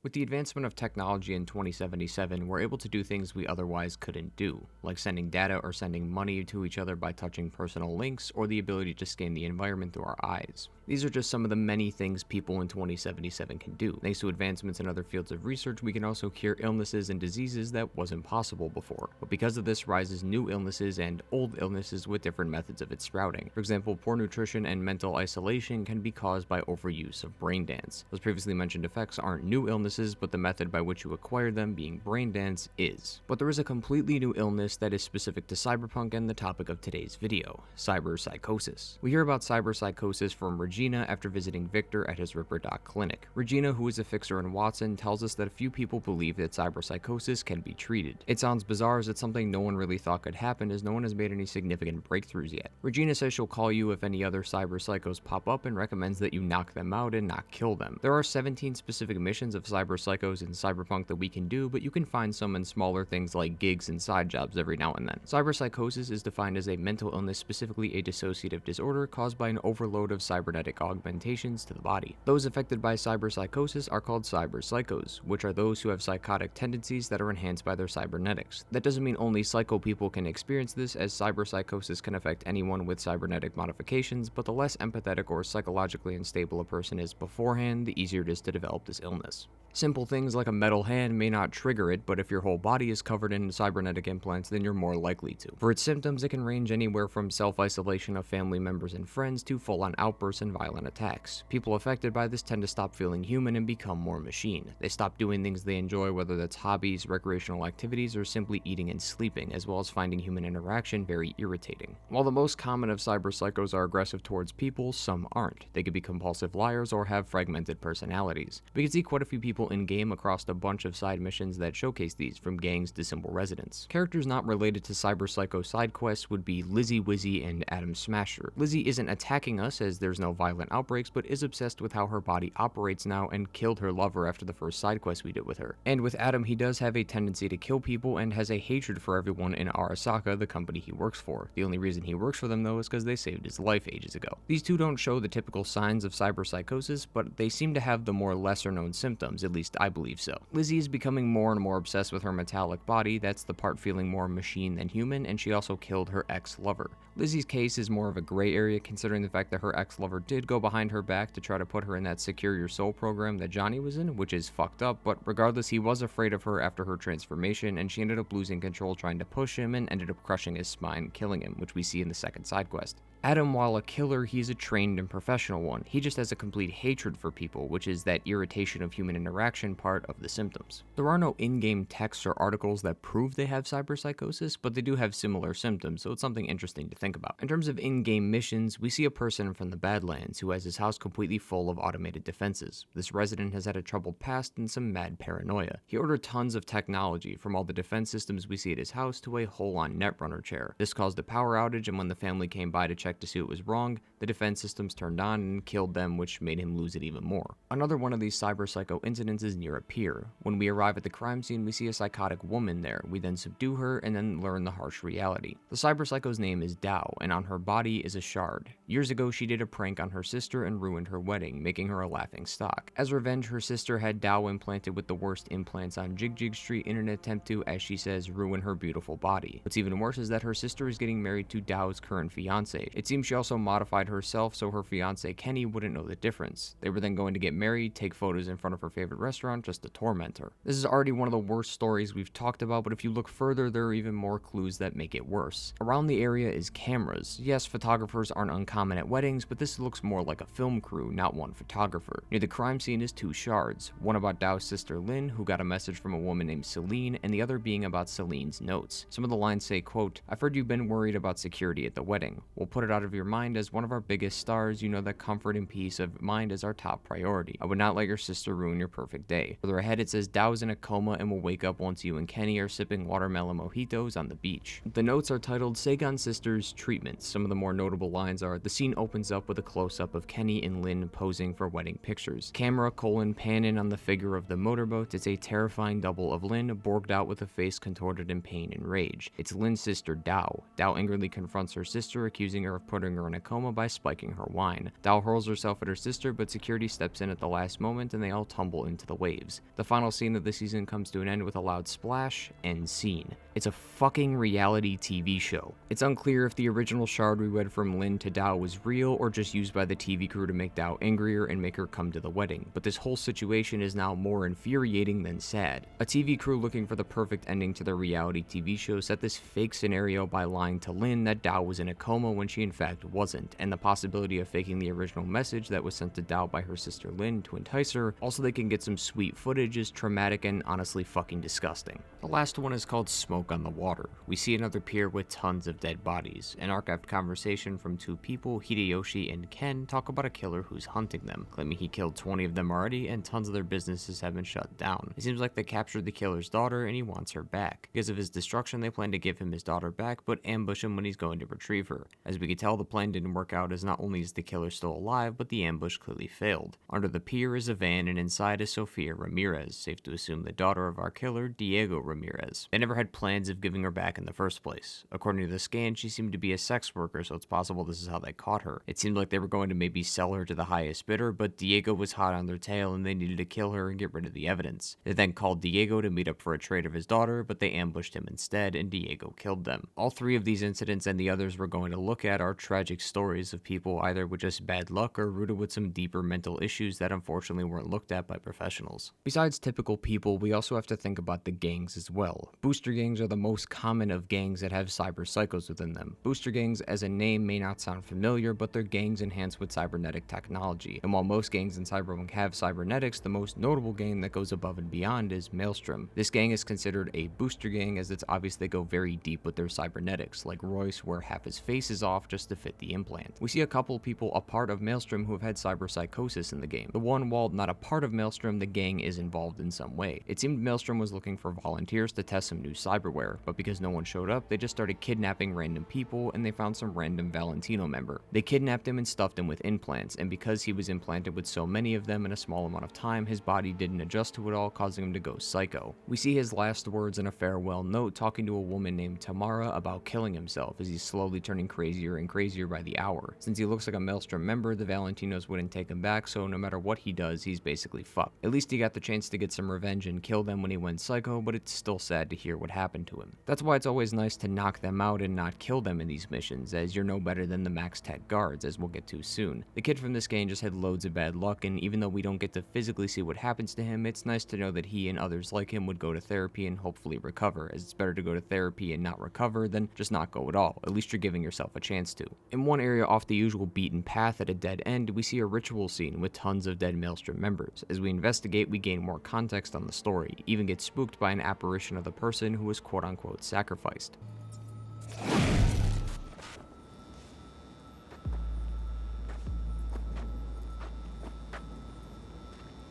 With the advancement of technology in 2077, we're able to do things we otherwise couldn't do, like sending data or sending money to each other by touching personal links, or the ability to scan the environment through our eyes. These are just some of the many things people in 2077 can do. Thanks to advancements in other fields of research, we can also cure illnesses and diseases that wasn't possible before. But because of this rises new illnesses and old illnesses with different methods of its sprouting. For example, poor nutrition and mental isolation can be caused by overuse of brain dance. Those previously mentioned effects aren't new illnesses, but the method by which you acquire them, being brain dance, is. But there is a completely new illness that is specific to cyberpunk and the topic of today's video: cyberpsychosis. We hear about cyberpsychosis from Regina after visiting Victor at his Ripper Doc clinic. Regina, who is a fixer in Watson, tells us that a few people believe that cyberpsychosis can be treated. It sounds bizarre as it's something no one really thought could happen, as no one has made any significant breakthroughs yet. Regina says she'll call you if any other cyberpsychos pop up and recommends that you knock them out and not kill them. There are 17 specific missions of cyberpsychos in Cyberpunk that we can do, but you can find some in smaller things like gigs and side jobs every now and then. Cyberpsychosis is defined as a mental illness, specifically a dissociative disorder caused by an overload of cybernetic augmentations to the body. Those affected by cyberpsychosis are called cyberpsychos, which are those who have psychotic tendencies that are enhanced by their cybernetics. That doesn't mean only psycho people can experience this, as cyberpsychosis can affect anyone with cybernetic modifications, but the less empathetic or psychologically unstable a person is beforehand, the easier it is to develop this illness. Simple things like a metal hand may not trigger it, but if your whole body is covered in cybernetic implants, then you're more likely to. For its symptoms, it can range anywhere from self-isolation of family members and friends to full-on outbursts and violent attacks. People affected by this tend to stop feeling human and become more machine. They stop doing things they enjoy, whether that's hobbies, recreational activities, or simply eating and sleeping, as well as finding human interaction very irritating. While the most common of cyberpsychos are aggressive towards people, some aren't. They could be compulsive liars or have fragmented personalities. We can see quite a few people in-game across a bunch of side missions that showcase these, from gangs to simple residents. Characters not related to cyberpsycho side quests would be Lizzie Wizzy and Adam Smasher. Lizzie isn't attacking us as there's no violent outbreaks, but is obsessed with how her body operates now and killed her lover after the first side quest we did with her. And with Adam, he does have a tendency to kill people and has a hatred for everyone in Arasaka, the company he works for. The only reason he works for them though is because they saved his life ages ago. These two don't show the typical signs of cyberpsychosis, but they seem to have the more lesser known symptoms, at least I believe so. Lizzie is becoming more and more obsessed with her metallic body, that's the part feeling more machine than human, and she also killed her ex-lover. Lizzie's case is more of a gray area considering the fact that her ex-lover did go behind her back to try to put her in that Secure Your Soul program that Johnny was in, which is fucked up, but regardless, he was afraid of her after her transformation, and she ended up losing control trying to push him and ended up crushing his spine, killing him, which we see in the second side quest. Adam, while a killer, he's a trained and professional one. He just has a complete hatred for people, which is that irritation of human interaction part of the symptoms. There are no in-game texts or articles that prove they have cyberpsychosis, but they do have similar symptoms, so it's something interesting to think about. In terms of in-game missions, we see a person from the Badlands who has his house completely full of automated defenses. This resident has had a troubled past and some mad paranoia. He ordered tons of technology, from all the defense systems we see at his house to a hole-on netrunner chair. This caused a power outage, and when the family came by to check to see what was wrong, the defense systems turned on and killed them, which made him lose it even more. Another one of these cyberpsycho incidents is near a pier. When we arrive at the crime scene, we see a psychotic woman there. We then subdue her and then learn the harsh reality. The cyberpsycho's name is Dao, and on her body is a shard. Years ago, she did a prank on her sister and ruined her wedding, making her a laughing stock. As revenge, her sister had Dao implanted with the worst implants on Jig Street in an attempt to, as she says, ruin her beautiful body. What's even worse is that her sister is getting married to Dao's current fiance. It seems she also modified herself so her fiance Kenny wouldn't know the difference. They were then going to get married, take photos in front of her favorite restaurant just to torment her. This is already one of the worst stories we've talked about, but if you look further, there are even more clues that make it worse. Around the area is cameras. Yes, photographers aren't uncommon at weddings, but this looks more like a film crew, not one photographer. Near the crime scene is two shards, one about Dao's sister Lynn, who got a message from a woman named Celine, and the other being about Celine's notes. Some of the lines say, quote, "I've heard you've been worried about security at the wedding. We'll put it out of your mind. As one of our biggest stars, you know that comfort and peace of mind is our top priority. I would not let your sister ruin your perfect day." Further ahead, it says Dao's in a coma and will wake up once you and Kenny are sipping watermelon mojitos on the beach. The notes are titled Sagon Sisters numerous treatments. Some of the more notable lines are, the scene opens up with a close-up of Kenny and Lynn posing for wedding pictures. Camera pan in on the figure of the motorboat. It's a terrifying double of Lynn, borged out with a face contorted in pain and rage. It's Lynn's sister, Dao. Dao angrily confronts her sister, accusing her of putting her in a coma by spiking her wine. Dao hurls herself at her sister, but security steps in at the last moment and they all tumble into the waves. The final scene of the season comes to an end with a loud splash. End scene. It's a fucking reality TV show. It's unclear if the original shard we read from Lynn to Dao was real or just used by the TV crew to make Dao angrier and make her come to the wedding, but this whole situation is now more infuriating than sad. A TV crew looking for the perfect ending to their reality TV show set this fake scenario by lying to Lynn that Dao was in a coma when she in fact wasn't, and the possibility of faking the original message that was sent to Dao by her sister Lynn to entice her, also they can get some sweet footage, is traumatic and honestly fucking disgusting. The last one is called Smoke on the Water. We see another pier with tons of dead bodies. An archived conversation from two people, Hideyoshi and Ken, talk about a killer who's hunting them, claiming he killed 20 of them already and tons of their businesses have been shut down. It seems like they captured the killer's daughter and he wants her back. Because of his destruction, they plan to give him his daughter back, but ambush him when he's going to retrieve her. As we can tell, the plan didn't work out, as not only is the killer still alive, but the ambush clearly failed. Under the pier is a van and inside is Sofia Ramirez, safe to assume the daughter of our killer, Diego Ramirez. They never had plans of giving her back in the first place. According to the scan, she seemed to be a sex worker, so it's possible this is how they caught her. It seemed like they were going to maybe sell her to the highest bidder, but Diego was hot on their tail and they needed to kill her and get rid of the evidence. They then called Diego to meet up for a trade of his daughter, but they ambushed him instead and Diego killed them. All three of these incidents and the others we're going to look at are tragic stories of people either with just bad luck or rooted with some deeper mental issues that unfortunately weren't looked at by professionals. Besides typical people, we also have to think about the gangs as well. Booster gangs are the most common of gangs that have cyber psychos within them. Booster gangs as a name may not sound familiar, but they're gangs enhanced with cybernetic technology. And while most gangs in Cyberpunk have cybernetics, the most notable gang that goes above and beyond is Maelstrom. This gang is considered a booster gang as it's obvious they go very deep with their cybernetics, like Royce where half his face is off just to fit the implant. We see a couple people a part of Maelstrom who have had cyberpsychosis in the game. The one, while not a part of Maelstrom, the gang is involved in some way. It seemed Maelstrom was looking for volunteers to test some new cyberware, but because no one showed up, they just started kidnapping random people and they found some random Valentino member. They kidnapped him and stuffed him with implants, and because he was implanted with so many of them in a small amount of time, his body didn't adjust to it all, causing him to go psycho. We see his last words in a farewell note talking to a woman named Tamara about killing himself as he's slowly turning crazier and crazier by the hour. Since he looks like a Maelstrom member, the Valentinos wouldn't take him back, so no matter what he does, he's basically fucked. At least he got the chance to get some revenge and kill them when he went psycho, but it's still sad to hear what happened to him. That's why it's always nice to knock them out and not kill them in these missions, as you're no better than the max tech guards, as we'll get to soon. The kid from this game just had loads of bad luck, and even though we don't get to physically see what happens to him, it's nice to know that he and others like him would go to therapy and hopefully recover, as it's better to go to therapy and not recover than just not go at all. At least you're giving yourself a chance to. In one area off the usual beaten path at a dead end, we see a ritual scene with tons of dead Maelstrom members. As we investigate, we gain more context on the story, even get spooked by an apparition of the person who was quote-unquote sacrificed.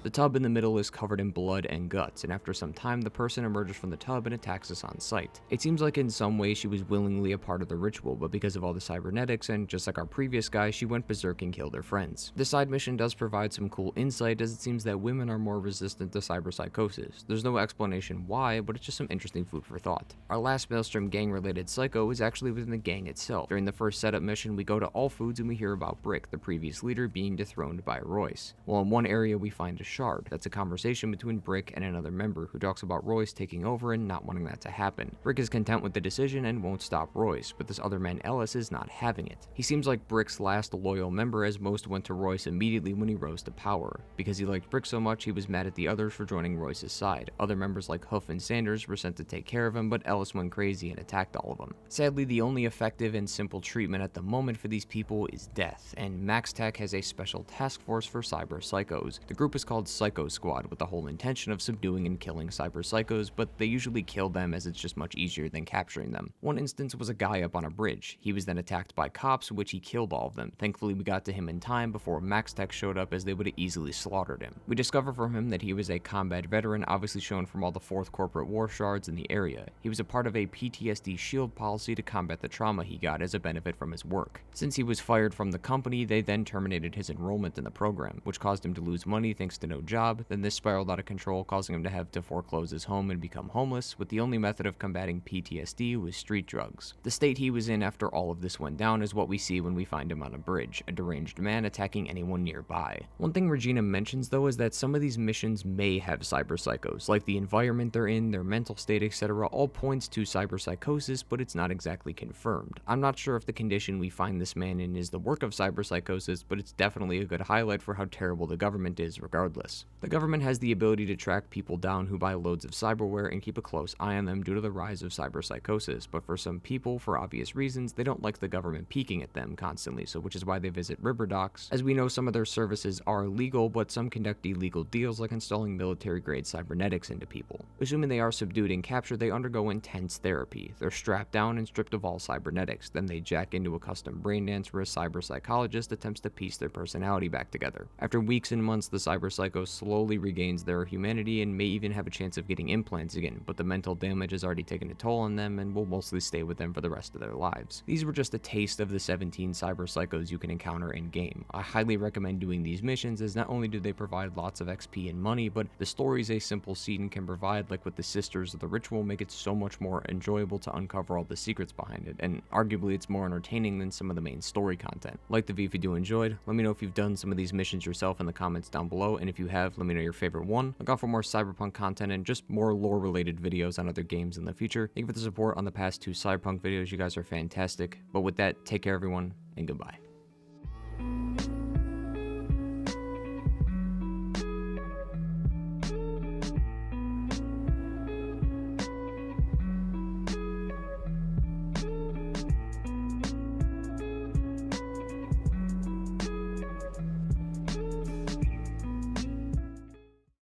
The tub in the middle is covered in blood and guts, and after some time the person emerges from the tub and attacks us on sight. It seems like in some way she was willingly a part of the ritual, but because of all the cybernetics and just like our previous guy, she went berserk and killed her friends. This side mission does provide some cool insight, as it seems that women are more resistant to cyberpsychosis. There's no explanation why, but it's just some interesting food for thought. Our last Maelstrom gang related psycho is actually within the gang itself. During the first setup mission, we go to All Foods and we hear about Brick, the previous leader, being dethroned by Royce. Well, in one area we find a shard. That's a conversation between Brick and another member who talks about Royce taking over and not wanting that to happen. Brick is content with the decision and won't stop Royce, but this other man Ellis is not having it. He seems like Brick's last loyal member, as most went to Royce immediately when he rose to power. Because he liked Brick so much, he was mad at the others for joining Royce's side. Other members like Hoof and Sanders were sent to take care of him, but Ellis went crazy and attacked all of them. Sadly, the only effective and simple treatment at the moment for these people is death, and Max Tech has a special task force for cyber psychos. The group is called called Psycho Squad with the whole intention of subduing and killing cyberpsychos, but they usually kill them as it's just much easier than capturing them. One instance was a guy up on a bridge. He was then attacked by cops, which he killed all of them. Thankfully, we got to him in time before Max Tech showed up, as they would have easily slaughtered him. We discover from him that he was a combat veteran, obviously shown from all the 4th corporate war shards in the area. He was a part of a PTSD shield policy to combat the trauma he got as a benefit from his work. Since he was fired from the company, they then terminated his enrollment in the program, which caused him to lose money thanks to no job. Then this spiraled out of control, causing him to have to foreclose his home and become homeless, with the only method of combating PTSD was street drugs. The state he was in after all of this went down is what we see when we find him on a bridge, a deranged man attacking anyone nearby. One thing Regina mentions though is that some of these missions may have cyberpsychos, like the environment they're in, their mental state, etc. all points to cyberpsychosis, but it's not exactly confirmed. I'm not sure if the condition we find this man in is the work of cyberpsychosis, but it's definitely a good highlight for how terrible the government is regardless. The government has the ability to track people down who buy loads of cyberware and keep a close eye on them due to the rise of cyberpsychosis, but for some people, for obvious reasons, they don't like the government peeking at them constantly, so which is why they visit river docks. As we know, some of their services are legal, but some conduct illegal deals like installing military-grade cybernetics into people. Assuming they are subdued and captured, they undergo intense therapy. They're strapped down and stripped of all cybernetics, then they jack into a custom brain dance where a cyberpsychologist attempts to piece their personality back together. After weeks and months, the cyberpsycho slowly regains their humanity and may even have a chance of getting implants again, but the mental damage has already taken a toll on them and will mostly stay with them for the rest of their lives. These were just a taste of the 17 cyberpsychos you can encounter in-game. I highly recommend doing these missions, as not only do they provide lots of XP and money, but the stories a simple scene can provide, like with the Sisters of the Ritual, make it so much more enjoyable to uncover all the secrets behind it, and arguably it's more entertaining than some of the main story content. Like the video if you do enjoyed, let me know if you've done some of these missions yourself in the comments down below, and if you have, let me know your favorite one. Look out for more Cyberpunk content and just more lore related videos on other games in the future. Thank you for the support on the past 2 Cyberpunk videos, you guys are fantastic. But with that, take care everyone, and goodbye.